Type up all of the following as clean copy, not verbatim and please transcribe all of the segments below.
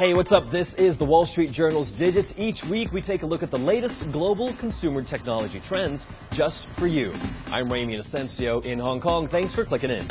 Hey, what's up? This is the Wall Street Journal's Digits. Each week we take a look at the latest global consumer technology trends just for you. I'm Ramy Asensio in Hong Kong. Thanks for clicking in.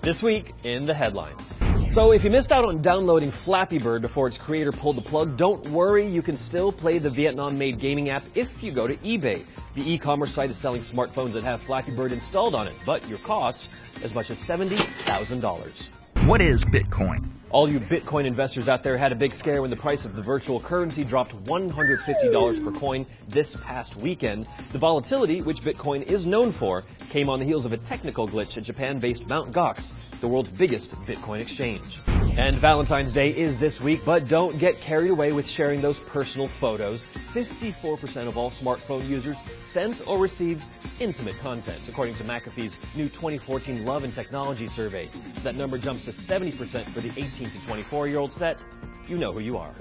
This week in the headlines. So if you missed out on downloading Flappy Bird before its creator pulled the plug, don't worry, you can still play the Vietnam-made gaming app if you go to eBay. The e-commerce site is selling smartphones that have Flappy Bird installed on it, but your cost as much as $70,000. What is Bitcoin? All you Bitcoin investors out there had a big scare when the price of the virtual currency dropped $150 per coin this past weekend. The volatility, which Bitcoin is known for, came on the heels of a technical glitch at Japan-based Mt. Gox, the world's biggest Bitcoin exchange. And Valentine's Day is this week, but don't get carried away with sharing those personal photos. 54% of all smartphone users sent or received intimate content, according to McAfee's new 2014 Love and Technology survey. That number jumps to 70% for the 18 to 24-year-old set. You know who you are.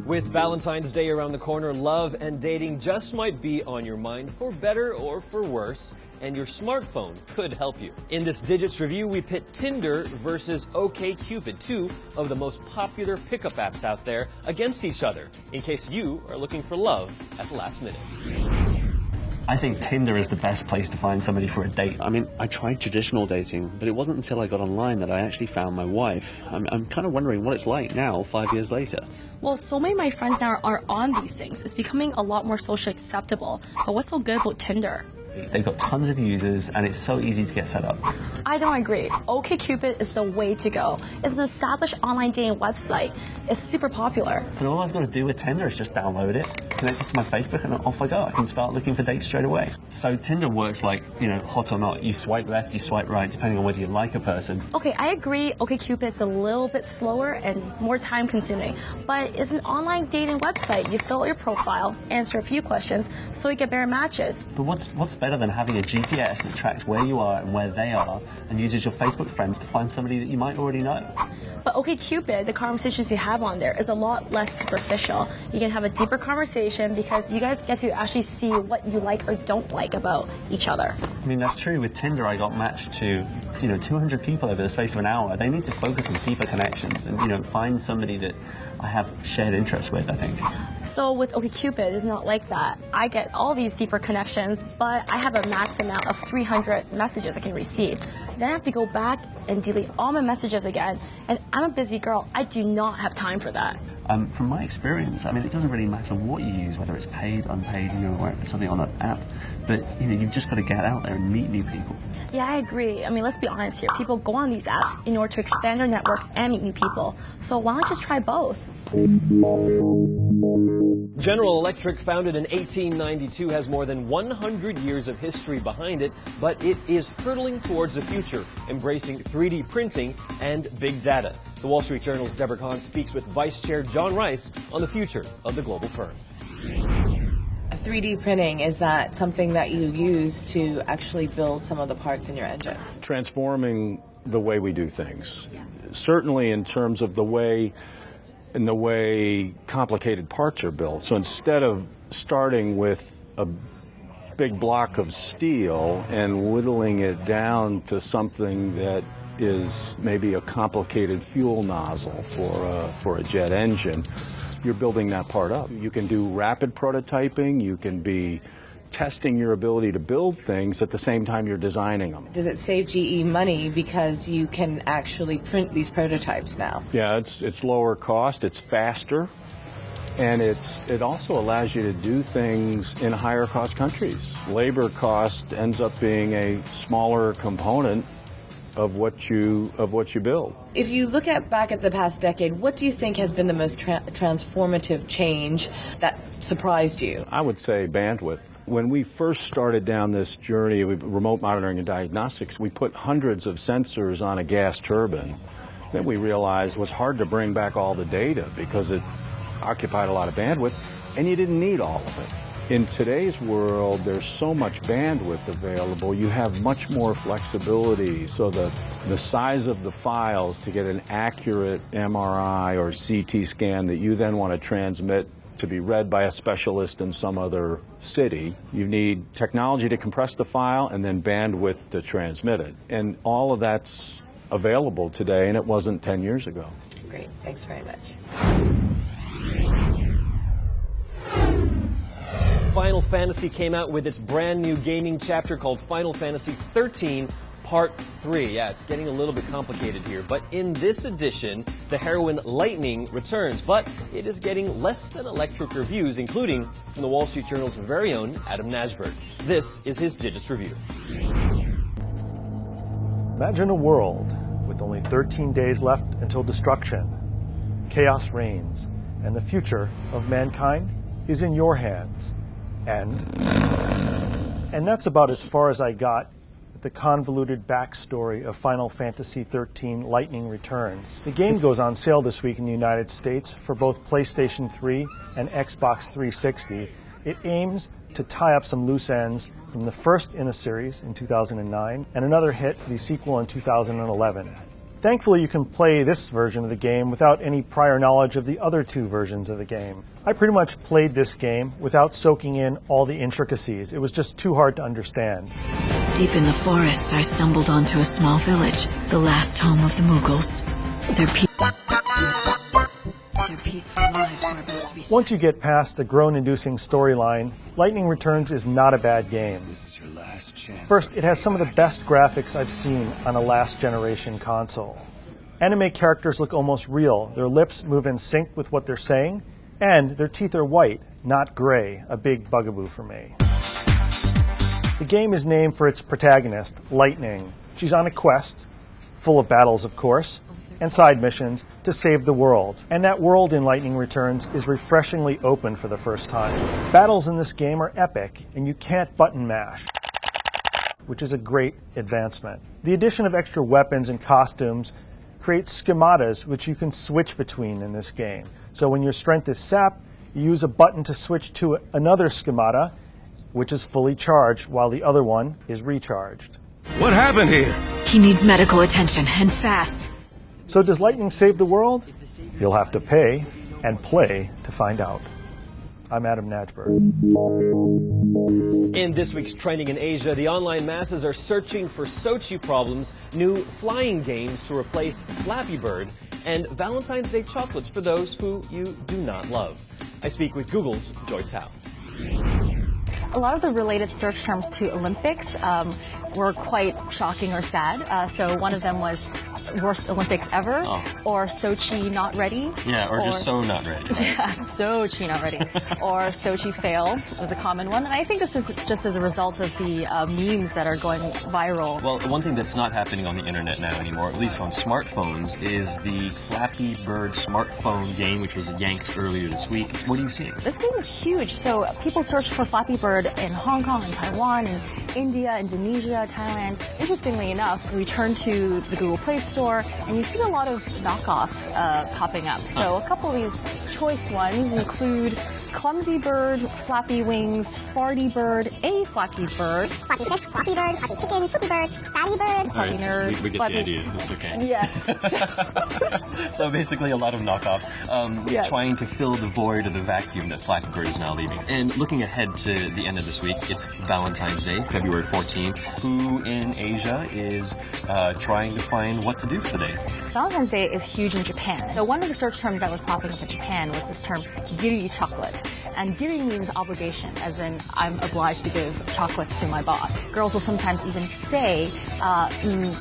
With Valentine's Day around the corner, love and dating just might be on your mind for better or for worse, and your smartphone could help you. In this Digits review, we pit Tinder versus OkCupid, two of the most popular pickup apps out there, against each other, in case you are looking for love at the last minute. I think Tinder is the best place to find somebody for a date. I mean, I tried traditional dating, but it wasn't until I got online that I actually found my wife. I'm kind of wondering what it's like now, 5 years later. Well, so many of my friends now are on these things. It's becoming a lot more socially acceptable. But what's so good about Tinder? They've got tons of users, and it's so easy to get set up. I don't agree. OkCupid is the way to go. It's an established online dating website. It's super popular. And all I've got to do with Tinder is just download it, connect it to my Facebook, and off I go. I can start looking for dates straight away. So Tinder works like, hot or not. You swipe left, you swipe right, depending on whether you like a person. Okay, I agree. OkCupid is a little bit slower and more time-consuming, but it's an online dating website. You fill out your profile, answer a few questions, so you get better matches. But what's better than having a GPS that tracks where you are and where they are, and uses your Facebook friends to find somebody that you might already know? But OkCupid, the conversations you have on there is a lot less superficial. You can have a deeper conversation because you guys get to actually see what you like or don't like about each other. I mean, that's true. With Tinder, I got matched to, 200 people over the space of an hour. They need to focus on deeper connections and, find somebody that I have shared interests with, I think. So with OkCupid, it's not like that. I get all these deeper connections, but I have a max amount of 300 messages I can receive. Then I have to go back and delete all my messages again. And I'm a busy girl. I do not have time for that. From my experience, I mean, it doesn't really matter what you use, whether it's paid, unpaid, or something on an app. But, you've just got to get out there and meet new people. Yeah, I agree. I mean, let's be honest here. People go on these apps in order to expand their networks and meet new people. So why not just try both? General Electric, founded in 1892, has more than 100 years of history behind it, but it is hurtling towards the future, embracing 3D printing and big data. The Wall Street Journal's Deborah Kahn speaks with Vice Chair John Rice on the future of the global firm. 3D printing, is that something that you use to actually build some of the parts in your engine? Transforming the way we do things. Certainly in terms of the way complicated parts are built. So instead of starting with a big block of steel and whittling it down to something that is maybe a complicated fuel nozzle for a jet engine, you're building that part up. You can do rapid prototyping, you can be testing your ability to build things at the same time you're designing them. Does it save GE money because you can actually print these prototypes now? Yeah, it's lower cost, it's faster, and it also allows you to do things in higher cost countries. Labor cost ends up being a smaller component of what you build. If you look back at the past decade, what do you think has been the most transformative change that surprised you? I would say bandwidth. When we first started down this journey with remote monitoring and diagnostics, we put hundreds of sensors on a gas turbine. Then we realized it was hard to bring back all the data because it occupied a lot of bandwidth, and you didn't need all of it. In today's world, there's so much bandwidth available, you have much more flexibility. So the size of the files to get an accurate MRI or CT scan that you then want to transmit to be read by a specialist in some other city, you need technology to compress the file and then bandwidth to transmit it. And all of that's available today, and it wasn't 10 years ago. Great. Thanks very much. Final Fantasy came out with its brand new gaming chapter called Final Fantasy 13 Part 3. Yeah, it's getting a little bit complicated here, but in this edition, the heroine Lightning returns, but it is getting less than electric reviews, including from the Wall Street Journal's very own Adam Najberg. This is his Digits Review. Imagine a world with only 13 days left until destruction. Chaos reigns, and the future of mankind is in your hands. And that's about as far as I got with the convoluted backstory of Final Fantasy XIII Lightning Returns. The game goes on sale this week in the United States for both PlayStation 3 and Xbox 360. It aims to tie up some loose ends from the first in the series in 2009 and another hit, the sequel, in 2011. Thankfully, you can play this version of the game without any prior knowledge of the other two versions of the game. I pretty much played this game without soaking in all the intricacies. It was just too hard to understand. Deep in the forest, I stumbled onto a small village, the last home of the Mughals. Their peaceful lives were about to be... Once you get past the groan-inducing storyline, Lightning Returns is not a bad game. First, it has some of the best graphics I've seen on a last-generation console. Anime characters look almost real. Their lips move in sync with what they're saying, and their teeth are white, not gray, a big bugaboo for me. The game is named for its protagonist, Lightning. She's on a quest, full of battles, of course, and side missions to save the world. And that world in Lightning Returns is refreshingly open for the first time. Battles in this game are epic, and you can't button mash, which is a great advancement. The addition of extra weapons and costumes creates schematas which you can switch between in this game. So when your strength is sapped, you use a button to switch to another schemata, which is fully charged, while the other one is recharged. What happened here? He needs medical attention, and fast. So does Lightning save the world? You'll have to pay and play to find out. I'm Adam Najberg. In this week's Trending in Asia, the online masses are searching for Sochi Problems, new flying games to replace Flappy Bird, and Valentine's Day chocolates for those who you do not love. I speak with Google's Joyce Howe. A lot of the related search terms to Olympics were quite shocking or sad. So one of them was worst Olympics ever, or Sochi not ready. Yeah, or just so not ready. Right? Yeah, Sochi not ready. Or Sochi fail was a common one. And I think this is just as a result of the memes that are going viral. Well, one thing that's not happening on the internet now anymore, at least on smartphones, is the Flappy Bird smartphone game, which was yanked earlier this week. What are you seeing? This game is huge. So people search for Flappy Bird in Hong Kong and Taiwan and India, Indonesia, Thailand. Interestingly enough, we turn to the Google Play Store, and you see a lot of knockoffs popping up. So a couple of these choice ones include Clumsy Bird, Flappy Wings, Farty Bird, A Flappy Bird, Flappy Fish, Floppy Bird, Flappy Chicken, Poopy Bird, Fatty Bird, Flappy Nerd. We get the idea. That's okay. Yes. So basically a lot of knockoffs trying to fill the void or the vacuum that Flappy Bird is now leaving. And looking ahead to the end of this week, it's Valentine's Day, February 14th. Who in Asia is trying to find what to do for the day? Valentine's Day is huge in Japan. So one of the search terms that was popping up in Japan was this term, giri chocolate. And giri means obligation, as in I'm obliged to give chocolates to my boss. Girls will sometimes even say,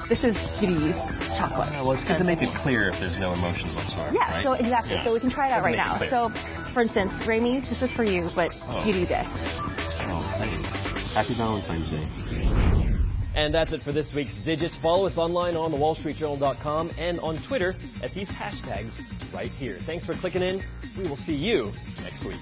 this is giri chocolate. Well, it's good to make it clear if there's no emotions whatsoever. Yeah, right? so exactly. Yeah. So we can try it out right now. So, for instance, Raimi, this is for you, but giri this. Oh, thanks. Happy Valentine's Day. And that's it for this week's Digits. Follow us online on thewallstreetjournal.com and on Twitter at these hashtags right here. Thanks for clicking in. We will see you next week.